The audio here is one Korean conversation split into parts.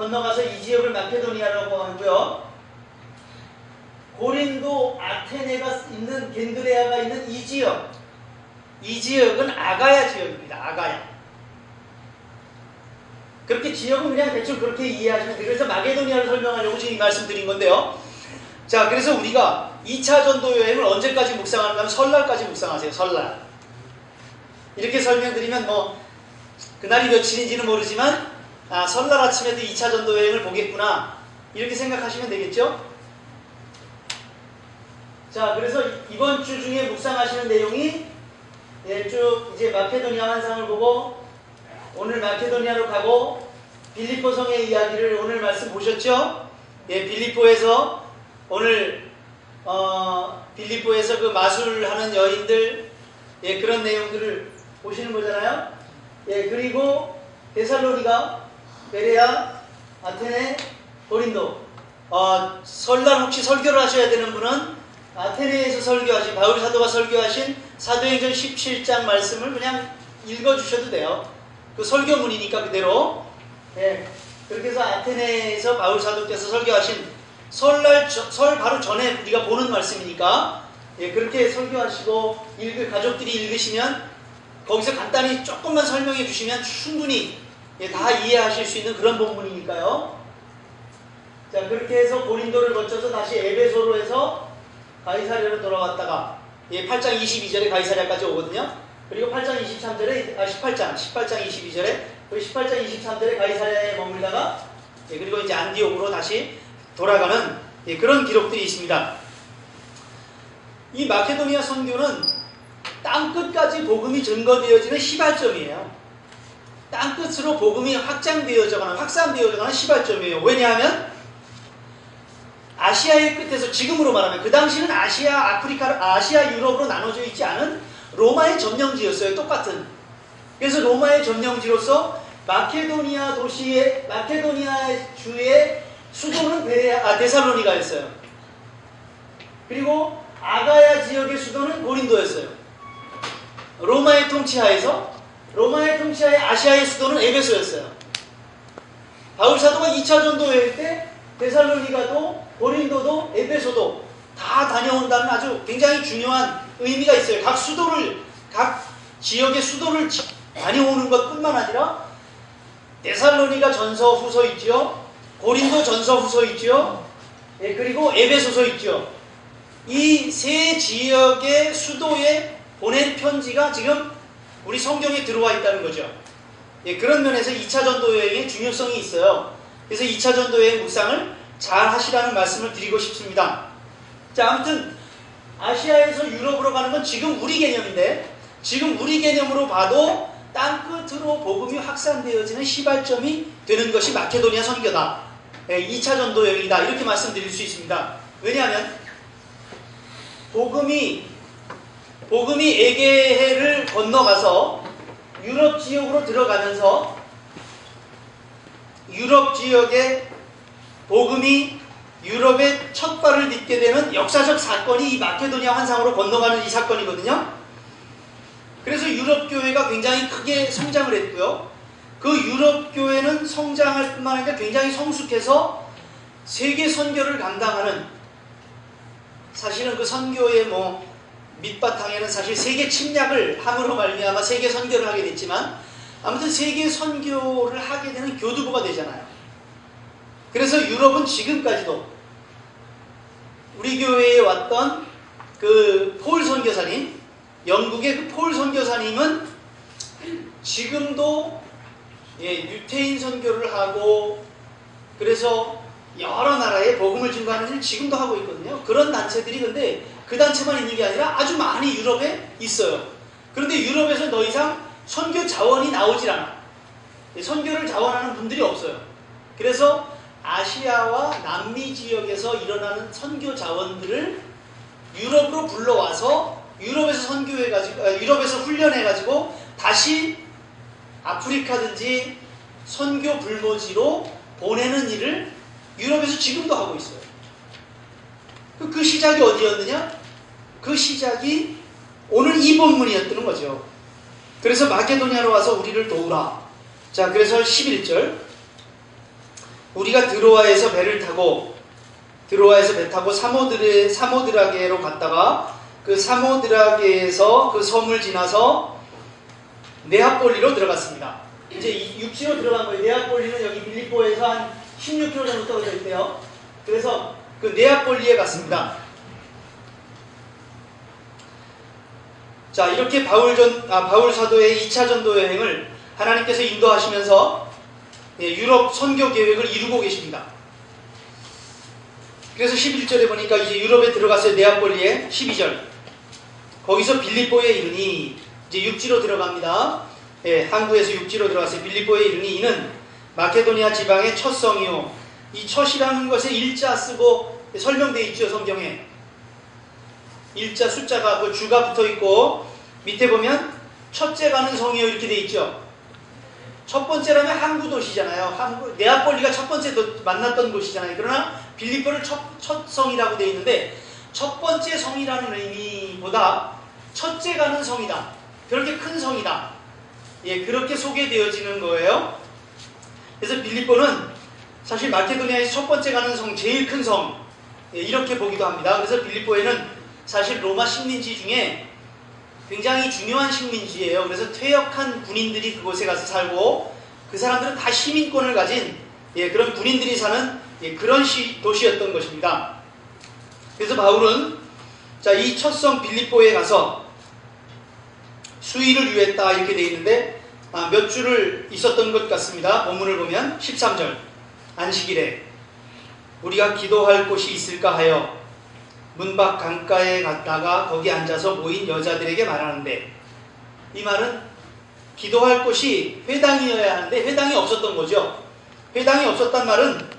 건너가서 이 지역을 마케도니아라고 하고요. 고린도, 아테네가 있는 겐드레아가 있는 이 지역은 아가야 지역입니다. 아가야. 그렇게 지역은 그냥 대충 그렇게 이해하시면 돼요. 그래서 마게도니아를 설명하려고 지금 이 말씀 드린 건데요. 자, 그래서 우리가 2차 전도 여행을 언제까지 묵상하는가 하면 설날까지 묵상하세요. 설날. 이렇게 설명드리면 그날이 며칠인지는 모르지만 설날 아침에도 2차 전도 여행을 보겠구나 이렇게 생각하시면 되겠죠. 자, 그래서 이번 주 중에 묵상하시는 내용이 쭉 이제 마케도니아 환상을 보고 오늘 마케도니아로 가고 빌립보 성의 이야기를 오늘 말씀 보셨죠? 빌립보에서 오늘 빌립보에서 그 마술하는 여인들 그런 내용들을 보시는 거잖아요. 그리고 데살로니가, 베레아, 아테네, 고린도. 설날 혹시 설교를 하셔야 되는 분은 아테네에서 설교하신 바울 사도가 설교하신 사도행전 17장 말씀을 그냥 읽어주셔도 돼요. 그 설교문이니까 그대로. 그렇게 해서 아테네에서 바울 사도께서 설교하신 설날 설 바로 전에 우리가 보는 말씀이니까 그렇게 설교하시고 가족들이 읽으시면 거기서 간단히 조금만 설명해 주시면 충분히 다 이해하실 수 있는 그런 본문이니까요. 자, 그렇게 해서 고린도를 거쳐서 다시 에베소로 해서 가이사랴로 돌아왔다가 8장 22절에 가이사랴까지 오거든요. 그리고 8장 23절에 18장 22절에 그리고 18장 23절에 가이사랴에 머물다가 그리고 이제 안디옥으로 다시 돌아가는 그런 기록들이 있습니다. 이 마케도니아 선교는 땅끝까지 복음이 증거되어지는 시발점이에요. 땅끝으로 복음이 확산되어져가는 시발점이에요. 왜냐하면 아시아의 끝에서 지금으로 말하면 그 당시는 아시아, 아프리카, 아시아, 유럽으로 나눠져 있지 않은 로마의 점령지였어요. 똑같은. 그래서 로마의 점령지로서 마케도니아 주의 수도는 데살로니가였어요. 그리고 아가야 지역의 수도는 고린도였어요. 로마의 통치하에 아시아의 수도는 에베소였어요. 바울 사도가 2차 전도 여행 때 데살로니가도 고린도도 에베소도 다 다녀온다는 아주 굉장히 중요한 의미가 있어요. 각 지역의 수도를 다녀오는 것뿐만 아니라 데살로니가 전서 후서 있죠. 고린도 전서 후서 있죠. 그리고 에베소서 있죠. 이 세 지역의 수도에 보낸 편지가 지금 우리 성경에 들어와 있다는 거죠. 그런 면에서 2차 전도 여행의 중요성이 있어요. 그래서 2차 전도 여행 묵상을 잘 하시라는 말씀을 드리고 싶습니다. 자, 아무튼 아시아에서 유럽으로 가는 건 지금 우리 개념인데 지금 우리 개념으로 봐도 땅끝으로 복음이 확산되어지는 시발점이 되는 것이 마케도니아 선교다. 2차 전도 여행이다. 이렇게 말씀드릴 수 있습니다. 왜냐하면 복음이 에게해를 건너가서 유럽 지역으로 들어가면서 유럽 지역의 복음이 유럽의 첫 발을 딛게 되는 역사적 사건이 이 마케도니아 환상으로 건너가는 이 사건이거든요. 그래서 유럽 교회가 굉장히 크게 성장을 했고요. 그 유럽 교회는 성장할 뿐만 아니라 굉장히 성숙해서 세계 선교를 감당하는, 사실은 그 선교의 밑바탕에는 사실 세계 침략을 함으로 말미암아 세계 선교를 하게 됐지만 아무튼 세계 선교를 하게 되는 교두보가 되잖아요. 그래서 유럽은 지금까지도 우리 교회에 왔던 그 폴 선교사님, 영국의 그 폴 선교사님은 지금도 유태인 선교를 하고 그래서 여러 나라에 복음을 증거하는 일을 지금도 하고 있거든요. 그런 단체들이 근데 그 단체만 있는 게 아니라 아주 많이 유럽에 있어요. 그런데 유럽에서 더 이상 선교 자원이 나오질 않아. 선교를 자원하는 분들이 없어요. 그래서 아시아와 남미 지역에서 일어나는 선교 자원들을 유럽으로 불러와서 유럽에서 유럽에서 훈련해가지고 다시 아프리카든지 선교 불모지로 보내는 일을 유럽에서 지금도 하고 있어요. 그 시작이 어디였느냐? 그 시작이 오늘 이 본문이었다는 거죠. 그래서 마케도니아로 와서 우리를 도우라. 자, 그래서 11절 우리가 드로아에서 배 타고 사모드라게로 갔다가 그 사모드라게에서 그 섬을 지나서 네아폴리로 들어갔습니다. 이제 육지로 들어간 거예요. 네아폴리는 여기 빌립보에서 한 16km 정도 떨어져 있대요. 그래서 그 네아폴리에 갔습니다. 자, 이렇게 바울 사도의 2차 전도 여행을 하나님께서 인도하시면서 유럽 선교 계획을 이루고 계십니다. 그래서 11절에 보니까 이제 유럽에 들어갔어요. 네아폴리에. 12절. 거기서 빌립보에 이르니, 이제 육지로 들어갑니다. 항구에서 육지로 들어갔어요. 빌립보에 이르니 이는 마케도니아 지방의 첫 성이요. 이 첫이라는 것에 일자 쓰고 설명되어 있죠. 성경에. 일자 숫자가 그 주가 붙어 있고 밑에 보면 첫째 가는 성이요 이렇게 되어 있죠. 첫 번째라면 항구 도시잖아요. 네아폴리가 첫 번째 만났던 곳이잖아요. 그러나 빌립보를 첫 성이라고 되어 있는데 첫 번째 성이라는 의미보다 첫째 가는 성이다. 그렇게 큰 성이다. 그렇게 소개되어지는 거예요. 그래서 빌립보는 사실 마케도니아에서 첫 번째 가는 성, 제일 큰 성, 이렇게 보기도 합니다. 그래서 빌립보에는 사실 로마 식민지 중에 굉장히 중요한 식민지예요. 그래서 퇴역한 군인들이 그곳에 가서 살고 그 사람들은 다 시민권을 가진 그런 군인들이 사는 그런 도시였던 것입니다. 그래서 바울은 이 첫 성 빌립보에 가서 수일을 유했다 이렇게 되어 있는데 몇 주를 있었던 것 같습니다. 본문을 보면 13절 안식일에 우리가 기도할 곳이 있을까 하여 문 밖 강가에 갔다가 거기 앉아서 모인 여자들에게 말하는데, 이 말은 기도할 곳이 회당이어야 하는데 회당이 없었던 거죠. 회당이 없었단 말은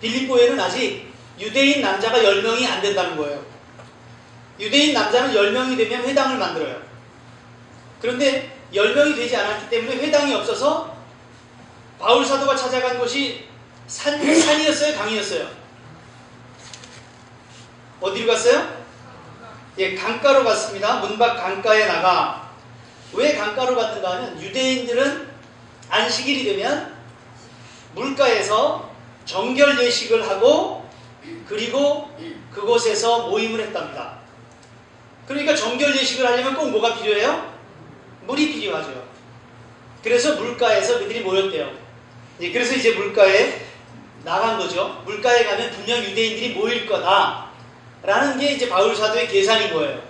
빌립보에는 아직 유대인 남자가 10명이 안 된다는 거예요. 유대인 남자는 10명이 되면 회당을 만들어요. 그런데 10명이 되지 않았기 때문에 회당이 없어서 바울 사도가 찾아간 곳이 산이었어요? 강이었어요? 어디로 갔어요? 강가로 갔습니다. 문 밖 강가에 나가. 왜 강가로 갔는가 하면 유대인들은 안식일이 되면 물가에서 정결 예식을 하고 그리고 그곳에서 모임을 했답니다. 그러니까 정결 예식을 하려면 꼭 뭐가 필요해요? 물이 필요하죠. 그래서 물가에서 그들이 모였대요. 그래서 이제 물가에 나간 거죠. 물가에 가면 분명 유대인들이 모일 거다 라는 게 이제 바울 사도의 계산인 거예요.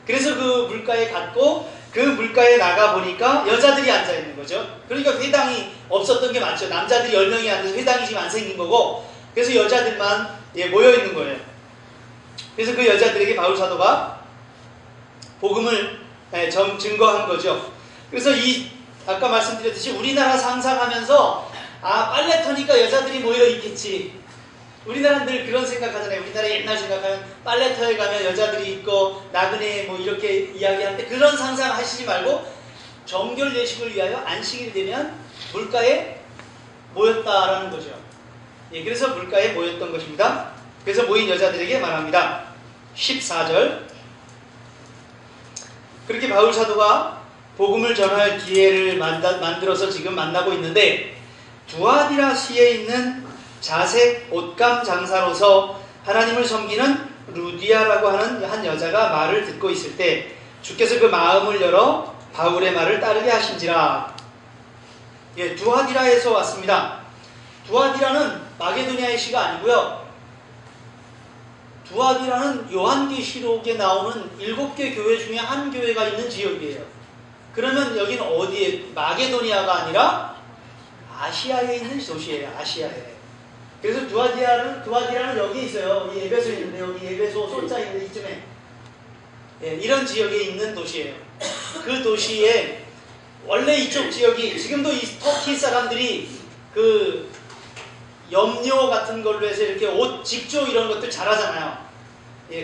그래서 그 물가에 갔고 그 물가에 나가 보니까 여자들이 앉아 있는 거죠. 그러니까 회당이 없었던 게 맞죠. 남자들이 10명이 앉아서 회당이 지금 안 생긴 거고, 그래서 여자들만 모여 있는 거예요. 그래서 그 여자들에게 바울 사도가 복음을 증거한 거죠. 그래서 아까 말씀드렸듯이 우리나라 상상하면서 빨래터니까 여자들이 모여 있겠지. 우리나라는 늘 그런 생각하잖아요. 우리나라 옛날 생각하면 빨래터에 가면 여자들이 있고 나그네 뭐 이렇게 이야기하는데 그런 상상 하시지 말고 정결 예식을 위하여 안식일이 되면 물가에 모였다라는 거죠. 그래서 물가에 모였던 것입니다. 그래서 모인 여자들에게 말합니다. 14절 그렇게 바울 사도가 복음을 전할 기회를 만들어서 지금 만나고 있는데 두아디라시에 있는 자색 옷감 장사로서 하나님을 섬기는 루디아라고 하는 한 여자가 말을 듣고 있을 때 주께서 그 마음을 열어 바울의 말을 따르게 하신지라. 두아디라에서 왔습니다. 두아디라는 마게도니아의 시가 아니고요. 두아디라는 요한계시록에 나오는 7개 교회 중에 한 교회가 있는 지역이에요. 그러면 여기는 어디에? 마게도니아가 아니라 아시아에 있는 도시예요. 아시아에. 그래서 두아디라는 여기 있어요. 여기 에베소에 있는데, 여기 에베소 숫자 있는데 이쯤에. 이런 지역에 있는 도시예요. 그 도시에 원래 이쪽 지역이 지금도 이 터키 사람들이 그 염료 같은 걸로 해서 이렇게 옷, 직조 이런 것들 잘하잖아요.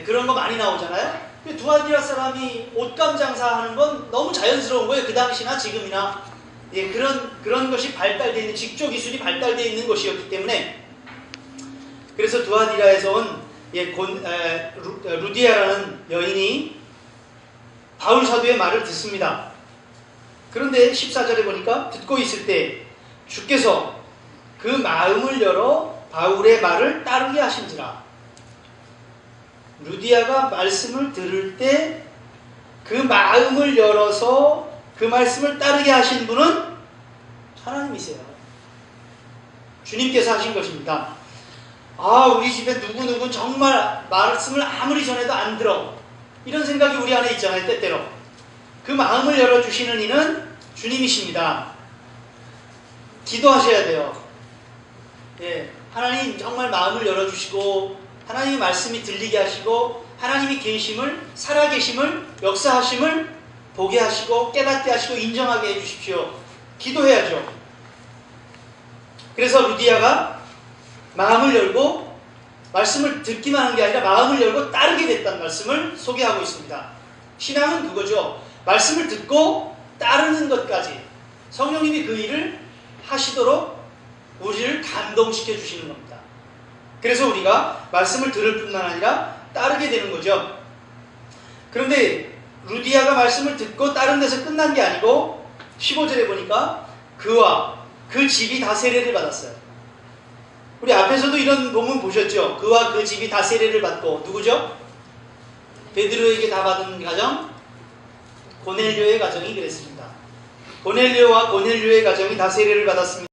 그런 거 많이 나오잖아요. 두아디라 사람이 옷감 장사하는 건 너무 자연스러운 거예요. 그 당시나 지금이나. 그런 것이 발달되어 있는, 직조 기술이 발달되어 있는 곳이었기 때문에. 그래서 두아디라에서 온 루디아라는 여인이 바울 사도의 말을 듣습니다. 그런데 14절에 보니까 듣고 있을 때 주께서 그 마음을 열어 바울의 말을 따르게 하신지라. 루디아가 말씀을 들을 때 그 마음을 열어서 그 말씀을 따르게 하신 분은 하나님이세요. 주님께서 하신 것입니다. 아, 우리 집에 누구누구 정말 말씀을 아무리 전해도 안 들어. 이런 생각이 우리 안에 있잖아요, 때때로. 그 마음을 열어주시는 이는 주님이십니다. 기도하셔야 돼요. 예, 하나님 정말 마음을 열어주시고 하나님의 말씀이 들리게 하시고 하나님이 계심을, 살아계심을, 역사하심을 보게 하시고 깨닫게 하시고 인정하게 해주십시오. 기도해야죠. 그래서 루디아가 마음을 열고 말씀을 듣기만 한 게 아니라 마음을 열고 따르게 됐다는 말씀을 소개하고 있습니다. 신앙은 그거죠. 말씀을 듣고 따르는 것까지 성령님이 그 일을 하시도록 우리를 감동시켜 주시는 겁니다. 그래서 우리가 말씀을 들을 뿐만 아니라 따르게 되는 거죠. 그런데 루디아가 말씀을 듣고 따른 데서 끝난 게 아니고 15절에 보니까 그와 그 집이 다 세례를 받았어요. 우리 앞에서도 이런 본문 보셨죠? 그와 그 집이 다 세례를 받고 누구죠? 베드로에게 다 받은 가정? 고넬료의 가정이 그랬습니다. 고넬료와 고넬료의 가정이 다 세례를 받았습니다.